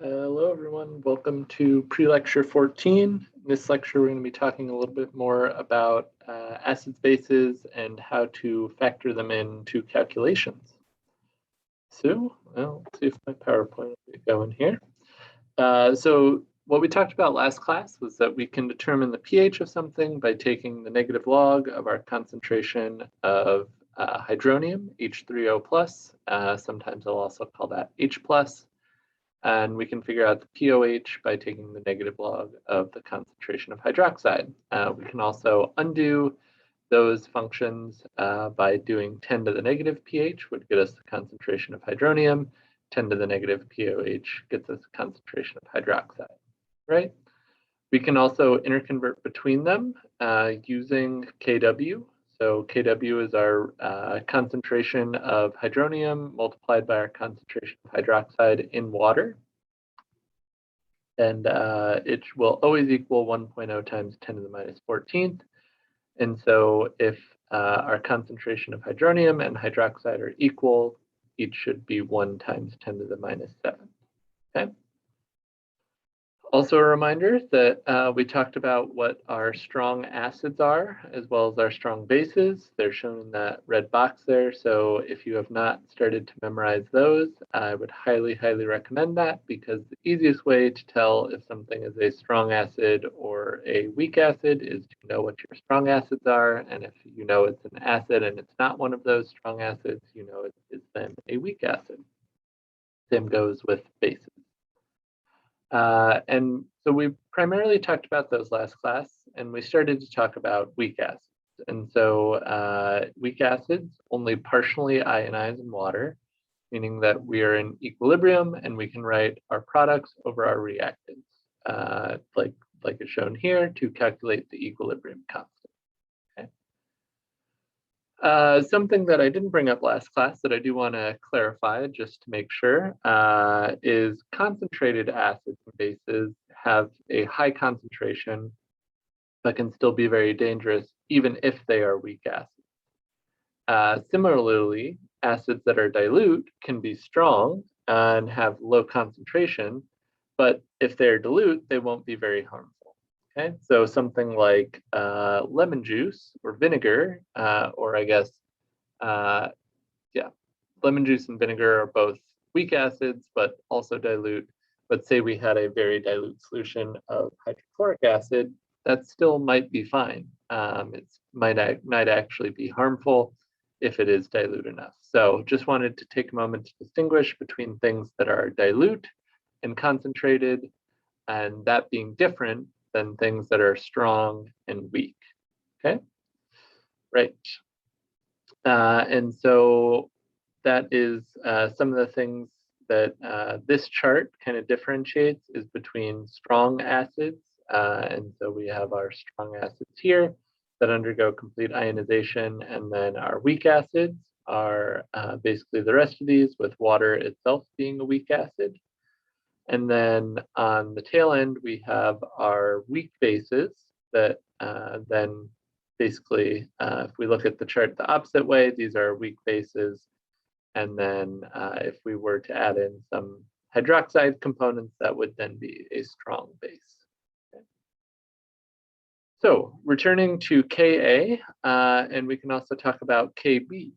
Hello, everyone. Welcome to Pre-Lecture 14. In this lecture, we're going to be talking a little bit more about acids, bases, and how to factor them into calculations. So, let's see if my PowerPoint will be going here. So what we talked about last class was that we can determine the pH of something by taking the negative log of our concentration of hydronium, H3O+. Sometimes I'll also call that H+. And we can figure out the pOH by taking the negative log of the concentration of hydroxide. We can also undo those functions by doing 10 to the negative pH, would get us the concentration of hydronium. 10 to the negative pOH gets us the concentration of hydroxide, right? We can also interconvert between them using Kw. So Kw is our concentration of hydronium multiplied by our concentration of hydroxide in water. And it will always equal 1.0 times 10 to the minus 14th. And so if our concentration of hydronium and hydroxide are equal, each should be 1 times 10 to the minus 7. Okay. Also a reminder that we talked about what our strong acids are, as well as our strong bases. They're shown in that red box there. So if you have not started to memorize those, I would highly, highly recommend that, because the easiest way to tell if something is a strong acid or a weak acid is to know what your strong acids are. And if you know it's an acid and it's not one of those strong acids, you know it is then a weak acid. Same goes with bases. And so we primarily talked about those last class, and we started to talk about weak acids. And so weak acids only partially ionize in water, meaning that we are in equilibrium and we can write our products over our reactants, like is shown here, to calculate the equilibrium constant. Something that I didn't bring up last class that I do want to clarify just to make sure is concentrated acids and bases have a high concentration but can still be very dangerous even if they are weak acids. Similarly, acids that are dilute can be strong and have low concentration, but if they're dilute, they won't be very harmful. Okay, so something like lemon juice or vinegar, or I guess, lemon juice and vinegar are both weak acids, but also dilute. But say we had a very dilute solution of hydrochloric acid, that still might be fine. It might actually be harmful if it is dilute enough. So just wanted to take a moment to distinguish between things that are dilute and concentrated, and that being different than things that are strong and weak. Okay, right. And so that is some of the things that this chart kind of differentiates is between strong acids. And so we have our strong acids here that undergo complete ionization, and then our weak acids are basically the rest of these, with water itself being a weak acid. And then on the tail end, we have our weak bases that then basically, if we look at the chart the opposite way, these are weak bases. And then if we were to add in some hydroxide components, that would then be a strong base. Okay. So returning to Ka, and we can also talk about Kb.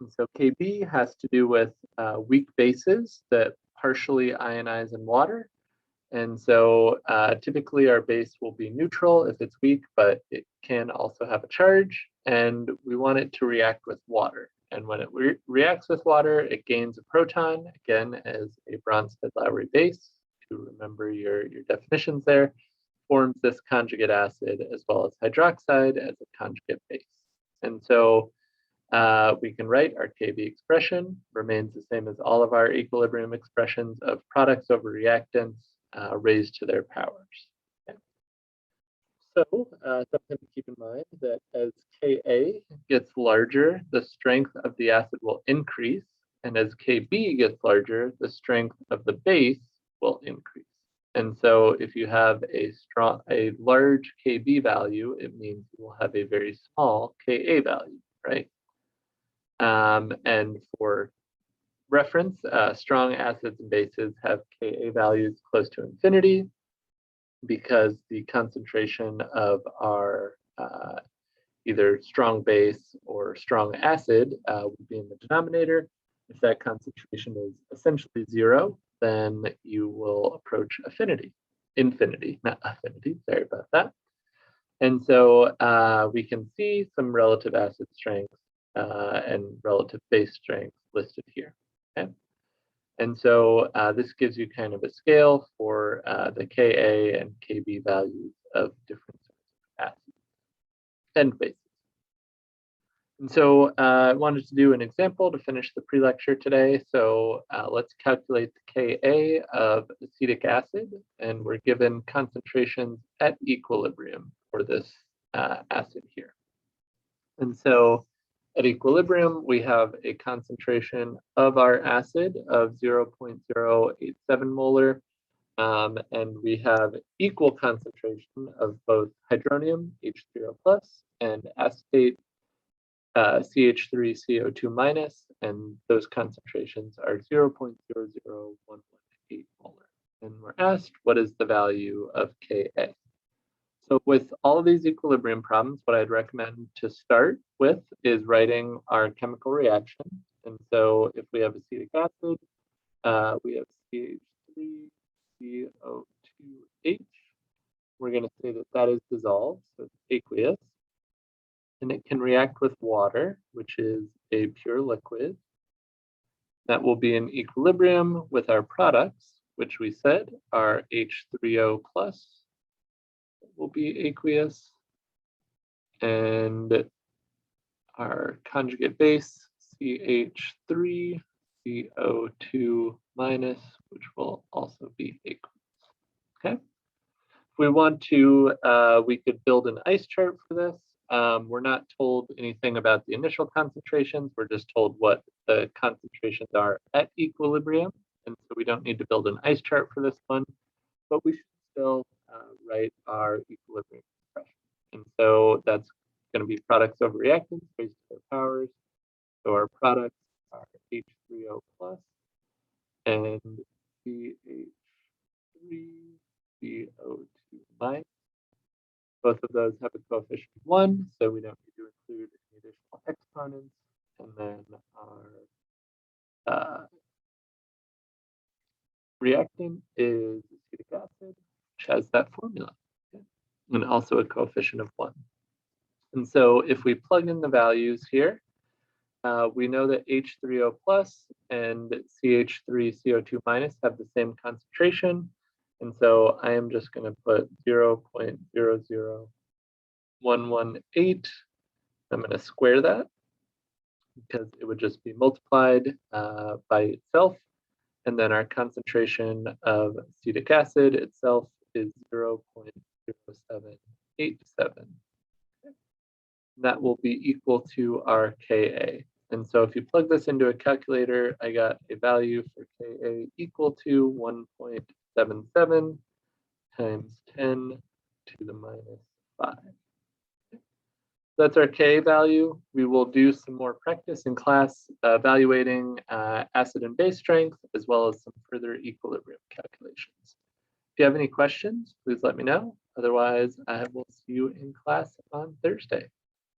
And so Kb has to do with weak bases that partially ionize in water. And so typically our base will be neutral if it's weak, but it can also have a charge, and we want it to react with water. And when it reacts with water, it gains a proton, again, as a Bronsted-Lowry base. To remember your definitions there, forms this conjugate acid as well as hydroxide as a conjugate base. And so we can write our Kb expression, remains the same as all of our equilibrium expressions of products over reactants raised to their powers. Okay. So something to keep in mind that as Ka gets larger, the strength of the acid will increase, and as Kb gets larger, the strength of the base will increase. And so if you have a large Kb value, it means you will have a very small Ka value, right? And for reference, strong acids and bases have Ka values close to infinity because the concentration of our either strong base or strong acid would be in the denominator. If that concentration is essentially 0, then you will approach infinity, not affinity, sorry about that. And so we can see some relative acid strengths and relative base strengths listed here. Okay? And so this gives you kind of a scale for the Ka and Kb values of different sorts of acids and bases. And so I wanted to do an example to finish the pre-lecture today. So let's calculate the Ka of acetic acid, and we're given concentrations at equilibrium for this acid here. And so at equilibrium, we have a concentration of our acid of 0.087 molar, and we have equal concentration of both hydronium, H3O+, and acetate, CH3CO2-, and those concentrations are 0.00118 molar. And we're asked, what is the value of Ka? So with all of these equilibrium problems, what I'd recommend to start with is writing our chemical reaction. And so if we have acetic acid, we have CH3CO2H. We're going to say that that is dissolved, so it's aqueous. And it can react with water, which is a pure liquid. That will be in equilibrium with our products, which we said are H3O+, will be aqueous, and our conjugate base, CH3CO2-, which will also be aqueous. Okay. If we want to, we could build an ice chart for this. We're not told anything about the initial concentrations. We're just told what the concentrations are at equilibrium. And so we don't need to build an ice chart for this one, but we should still write our equilibrium expression. And so that's going to be products over reactants raised to their powers. So our products are H3O+ and CH3CO2-. Both of those have a coefficient of 1, so we don't need to include any additional exponents. And then our reactant is acetic acid, which has that formula, and also a coefficient of 1. And so if we plug in the values here, we know that H3O+ and CH3CO2- have the same concentration. And so I am just going to put 0.00118. I'm going to square that because it would just be multiplied by itself. And then our concentration of acetic acid itself is 0.0787. That will be equal to our Ka. And so if you plug this into a calculator, I got a value for Ka equal to 1.77 times 10 to the minus 5. That's our Ka value. We will do some more practice in class evaluating acid and base strength, as well as some further equilibrium calculations. If you have any questions, please let me know. Otherwise, I will see you in class on Thursday.